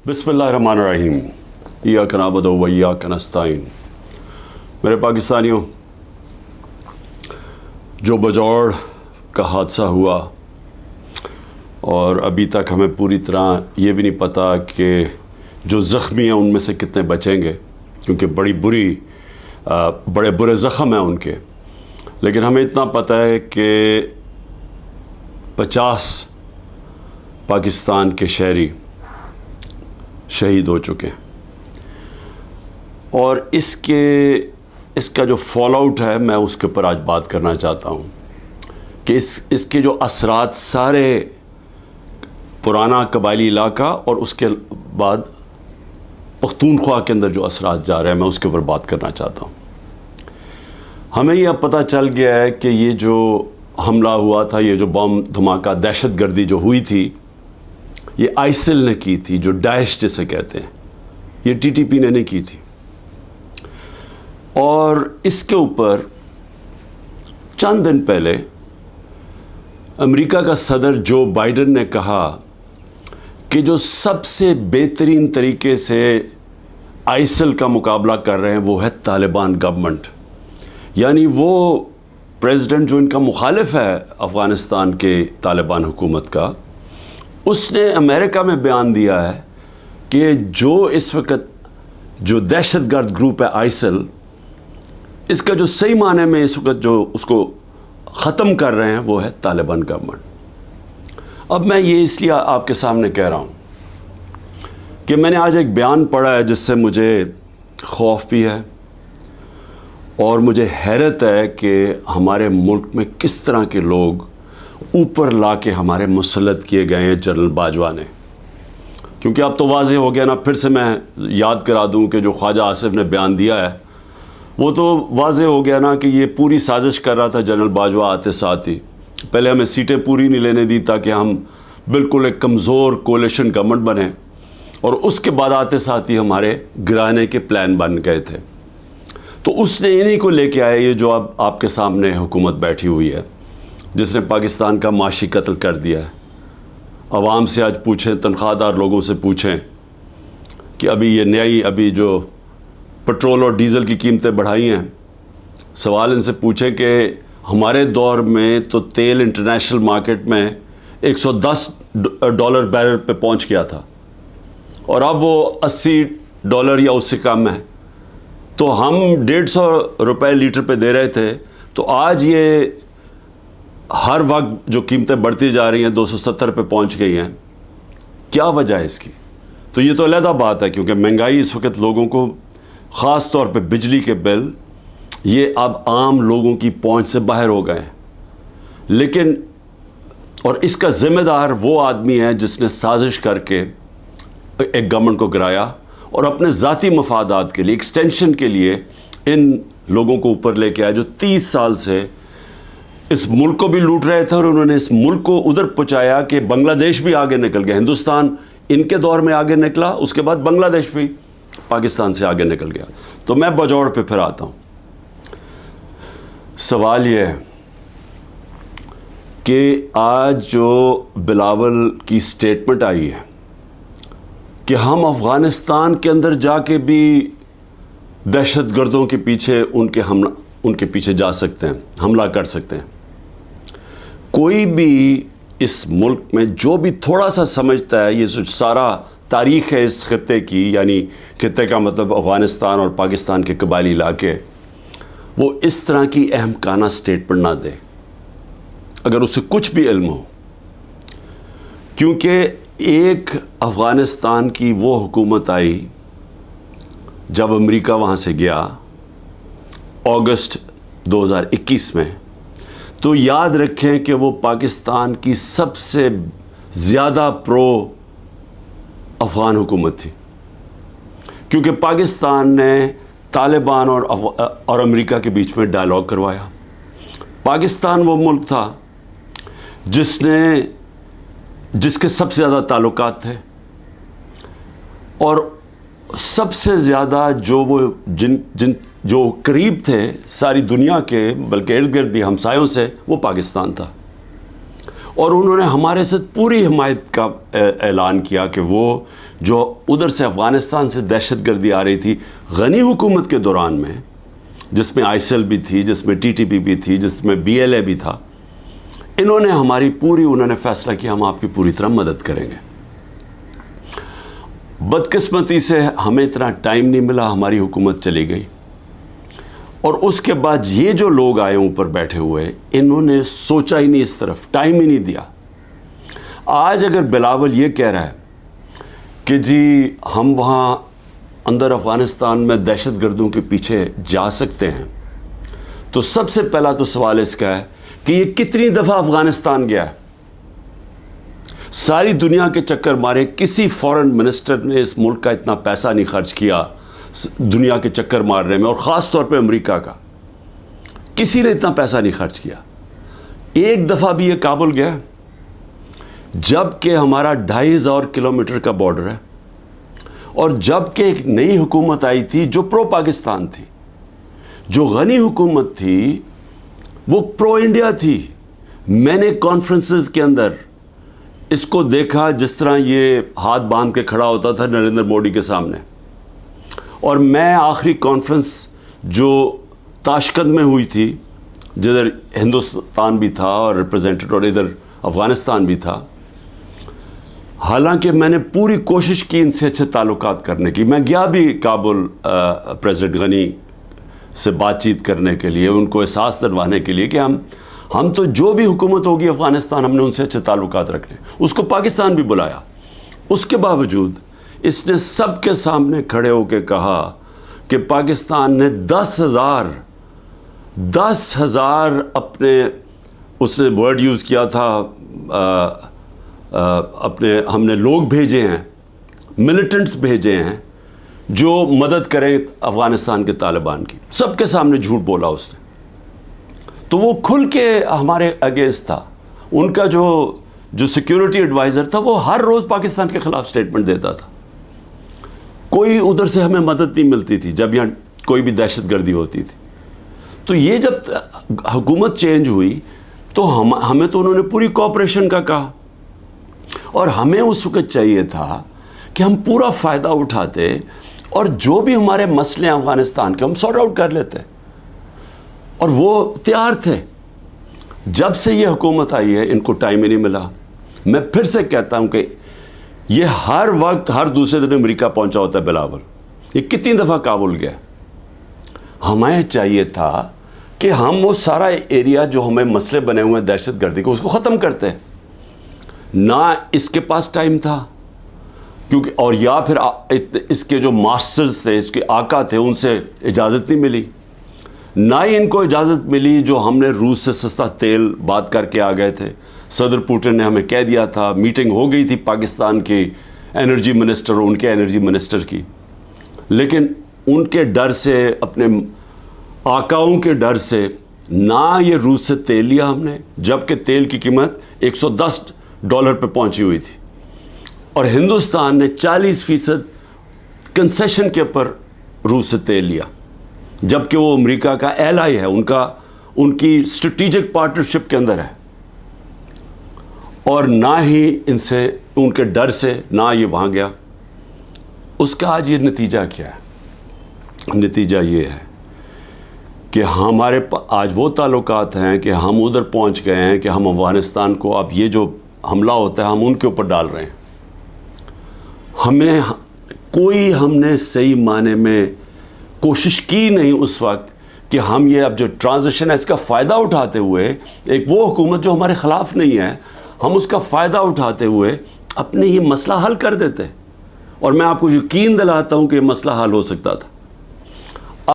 बिस्मिल्लाहिर्रहमानिर्रहीम इय्याक नअबुदु व इय्याक नस्तईन। मेरे पाकिस्तानियों, जो बजौड़ का हादसा हुआ और अभी तक हमें पूरी तरह ये भी नहीं पता कि जो ज़ख्मी हैं उनमें से कितने बचेंगे, क्योंकि बड़े बुरे ज़ख़म हैं उनके। लेकिन हमें इतना पता है कि 50 पाकिस्तान के शहरी शहीद हो चुके हैं और इसका जो फॉल आउट है, मैं उसके ऊपर आज बात करना चाहता हूँ कि इसके जो असरात सारे पुराना कबायली इलाका और उसके बाद पख्तूनख्वा के अंदर जो असरात जा रहे हैं, मैं उसके ऊपर बात करना चाहता हूँ। हमें यह पता चल गया है कि ये जो हमला हुआ था, ये जो बम धमाका, दहशतगर्दी जो हुई थी, ये आइसिल ने की थी, जो दाइश जिसे कहते हैं, ये टीटीपी ने नहीं की थी। और इसके ऊपर चंद दिन पहले अमेरिका का सदर जो बाइडेन ने कहा कि जो सबसे बेहतरीन तरीके से आइसिल का मुकाबला कर रहे हैं वो है तालिबान गवर्नमेंट। यानी वो प्रेसिडेंट जो इनका मुखालिफ है अफ़गानिस्तान के तालिबान हुकूमत का, उसने अमेरिका में बयान दिया है कि जो इस वक्त जो दहशतगर्द ग्रुप है आइसिल, इसका जो सही माने में इस वक्त जो उसको ख़त्म कर रहे हैं वो है तालिबान गवर्नमेंट। अब मैं ये इसलिए आपके सामने कह रहा हूँ कि मैंने आज एक बयान पढ़ा है जिससे मुझे खौफ भी है और मुझे हैरत है कि हमारे मुल्क में किस तरह के लोग ऊपर ला के हमारे मुसल्लत किए गए हैं जनरल बाजवा ने। क्योंकि अब तो वाज़ेह हो गया ना, फिर से मैं याद करा दूं कि जो ख्वाजा आसिफ ने बयान दिया है वो तो वाज़ेह हो गया ना कि ये पूरी साजिश कर रहा था जनरल बाजवा आते साथ ही। पहले हमें सीटें पूरी नहीं लेने दी ताकि हम बिल्कुल एक कमज़ोर कोalition गवर्नमेंट बने, और उसके बाद आते साथ ही हमारे गिराने के प्लान बन गए थे। तो उसने इन्हीं को लेके आया ये जो अब आपके सामने हुकूमत बैठी हुई है, जिसने पाकिस्तान का माशी कत्ल कर दिया है। आवाम से आज पूछें, तनख्वाहदार लोगों से पूछें कि अभी जो पेट्रोल और डीज़ल की कीमतें बढ़ाई हैं, सवाल इनसे पूछें कि हमारे दौर में तो तेल इंटरनेशनल मार्केट में $110 बैरल पे पहुंच गया था और अब वो $80 या उससे कम है। तो हम ₹150 लीटर पे दे रहे थे, तो आज ये हर वक्त जो कीमतें बढ़ती जा रही हैं 270 पे पहुंच गई हैं। क्या वजह है इसकी? तो ये तो अलग बात है, क्योंकि महंगाई इस वक्त लोगों को, ख़ास तौर पे बिजली के बिल, ये अब आम लोगों की पहुंच से बाहर हो गए हैं। लेकिन और इसका ज़िम्मेदार वो आदमी है जिसने साजिश करके एक गवर्नमेंट को गिराया और अपने ज़ाती मफादात के लिए, एक्सटेंशन के लिए इन लोगों को ऊपर लेके आया, जो 30 साल से इस मुल्क को भी लूट रहे थे और उन्होंने इस मुल्क को उधर पहुँचाया कि बांग्लादेश भी आगे निकल गया। हिंदुस्तान इनके दौर में आगे निकला, उसके बाद बांग्लादेश भी पाकिस्तान से आगे निकल गया। तो मैं बजौड़ पे फिर आता हूँ। सवाल ये है कि आज जो बिलावल की स्टेटमेंट आई है कि हम अफ़गानिस्तान के अंदर जाके भी दहशतगर्दों के पीछे उनके पीछे जा सकते हैं, हमला कर सकते हैं। कोई भी इस मुल्क में जो भी थोड़ा सा समझता है, ये जो सारा तारीख़ है इस खित्ते की, यानी खित्ते का मतलब अफ़गानिस्तान और पाकिस्तान के कबायली इलाके, वो इस तरह की अहमकाना स्टेटमेंट ना दे अगर उसे कुछ भी इल्म हो। क्योंकि एक अफ़गानिस्तान की वो हुकूमत आई जब अमेरिका वहाँ से गया अगस्त 2021 में, तो याद रखें कि वो पाकिस्तान की सबसे ज़्यादा प्रो अफ़गान हुकूमत थी, क्योंकि पाकिस्तान ने तालिबान और अमेरिका के बीच में डायलॉग करवाया। पाकिस्तान वो मुल्क था जिसके सबसे ज़्यादा ताल्लुकात थे और सबसे ज़्यादा जो करीब थे सारी दुनिया के, बल्कि इर्द गिर्द भी हमसायों से, वो पाकिस्तान था। और उन्होंने हमारे साथ पूरी हिमायत का ऐलान किया कि वो جو ادھر سے افغانستان سے دہشت گردی آ رہی تھی غنی حکومت کے دوران میں، جس میں آئیسل بھی تھی، جس میں TTP بھی تھی، جس میں BLA بھی تھا، انہوں نے فیصلہ کیا ہم آپ کی پوری طرح مدد کریں گے۔ بدقسمتی سے ہمیں اتنا ٹائم نہیں ملا، ہماری حکومت چلی گئی، اور اس کے بعد یہ جو لوگ آئے اوپر بیٹھے ہوئے، انہوں نے سوچا ہی نہیں، اس طرف ٹائم ہی نہیں دیا۔ آج اگر بلاول یہ کہہ رہا ہے کہ جی ہم وہاں اندر افغانستان میں دہشت گردوں کے پیچھے جا سکتے ہیں، تو سب سے پہلا تو سوال اس کا ہے کہ یہ کتنی دفعہ افغانستان گیا ہے؟ ساری دنیا کے چکر مارے، کسی فورن منسٹر نے اس ملک کا اتنا پیسہ نہیں خرچ کیا دنیا کے چکر مارنے میں، اور خاص طور پہ امریکہ کا کسی نے اتنا پیسہ نہیں خرچ کیا۔ ایک دفعہ بھی یہ کابل گیا جب کہ ہمارا 2500 کلومیٹر کا بارڈر ہے، اور جب کہ ایک نئی حکومت آئی تھی جو پرو پاکستان تھی، جو غنی حکومت تھی، وہ پرو انڈیا تھی۔ میں نے کانفرنسز کے اندر اس کو دیکھا جس طرح یہ ہاتھ باندھ کے کھڑا ہوتا تھا نریندر مودی کے سامنے، اور میں آخری کانفرنس جو تاشقند میں ہوئی تھی، جدھر ہندوستان بھی تھا اور ریپرزینٹیڈ، اور ادھر افغانستان بھی تھا، حالانکہ میں نے پوری کوشش کی ان سے اچھے تعلقات کرنے کی، میں گیا بھی کابل پریزیڈنٹ غنی سے بات چیت کرنے کے لیے، ان کو احساس دلوانے کے لیے کہ ہم تو جو بھی حکومت ہوگی افغانستان، ہم نے ان سے اچھے تعلقات رکھنے۔ اس کو پاکستان بھی بلایا، اس کے باوجود اس نے سب کے سامنے کھڑے ہو کے کہا کہ پاکستان نے 10,000 اپنے، اس نے ورڈ یوز کیا تھا، اپنے ہم نے لوگ بھیجے ہیں، ملیٹنٹس بھیجے ہیں جو مدد کریں افغانستان کے طالبان کی۔ سب کے سامنے جھوٹ بولا اس نے، تو وہ کھل کے ہمارے اگینسٹ تھا۔ ان کا جو سیکیورٹی ایڈوائزر تھا، وہ ہر روز پاکستان کے خلاف سٹیٹمنٹ دیتا تھا۔ کوئی ادھر سے ہمیں مدد نہیں ملتی تھی جب یہاں کوئی بھی دہشت گردی ہوتی تھی۔ تو یہ جب حکومت چینج ہوئی تو ہمیں تو انہوں نے پوری کوآپریشن کا کہا، اور ہمیں اس وقت چاہیے تھا کہ ہم پورا فائدہ اٹھاتے، اور جو بھی ہمارے مسئلے ہیں افغانستان کے، ہم سارٹ آؤٹ کر لیتے، اور وہ تیار تھے۔ جب سے یہ حکومت آئی ہے ان کو ٹائم ہی نہیں ملا۔ میں پھر سے کہتا ہوں کہ یہ ہر وقت ہر دوسرے دن امریکہ پہنچا ہوتا ہے بلاول، یہ کتنی دفعہ کابل گیا۔ ہمیں چاہیے تھا کہ ہم وہ سارا ایریا جو ہمیں مسئلے بنے ہوئے ہیں دہشت گردی کو، اس کو ختم کرتے، نہ اس کے پاس ٹائم تھا، کیونکہ اور یا پھر اس کے جو ماسٹرز تھے، اس کے آقا تھے، ان سے اجازت نہیں ملی، نہ ہی ان کو اجازت ملی جو ہم نے روس سے سستا تیل بات کر کے آ گئے تھے۔ صدر پوٹن نے ہمیں کہہ دیا تھا، میٹنگ ہو گئی تھی پاکستان کے انرجی منسٹر اور ان کے انرجی منسٹر کی، لیکن ان کے ڈر سے، اپنے آقاؤں کے ڈر سے، نہ یہ روس سے تیل لیا ہم نے، جبکہ تیل کی قیمت $110 پہ پہنچی ہوئی تھی، اور ہندوستان نے 40% کنسیشن کے اوپر روس سے تیل لیا، جبکہ وہ امریکہ کا ایلائی ہے، ان کی اسٹریٹجک پارٹنرشپ کے اندر ہے، اور نہ ہی ان سے، ان کے ڈر سے نہ یہ وہاں گیا۔ اس کا آج یہ نتیجہ کیا ہے؟ نتیجہ یہ ہے کہ ہمارے آج وہ تعلقات ہیں کہ ہم ادھر پہنچ گئے ہیں کہ ہم افغانستان کو اب یہ جو حملہ ہوتا ہے ہم ان کے اوپر ڈال رہے ہیں۔ ہم نے صحیح معنی میں کوشش کی نہیں اس وقت کہ ہم یہ اب جو ٹرانزیشن ہے اس کا فائدہ اٹھاتے ہوئے، ایک وہ حکومت جو ہمارے خلاف نہیں ہے، ہم اس کا فائدہ اٹھاتے ہوئے اپنے یہ مسئلہ حل کر دیتے، اور میں آپ کو یقین دلاتا ہوں کہ یہ مسئلہ حل ہو سکتا تھا۔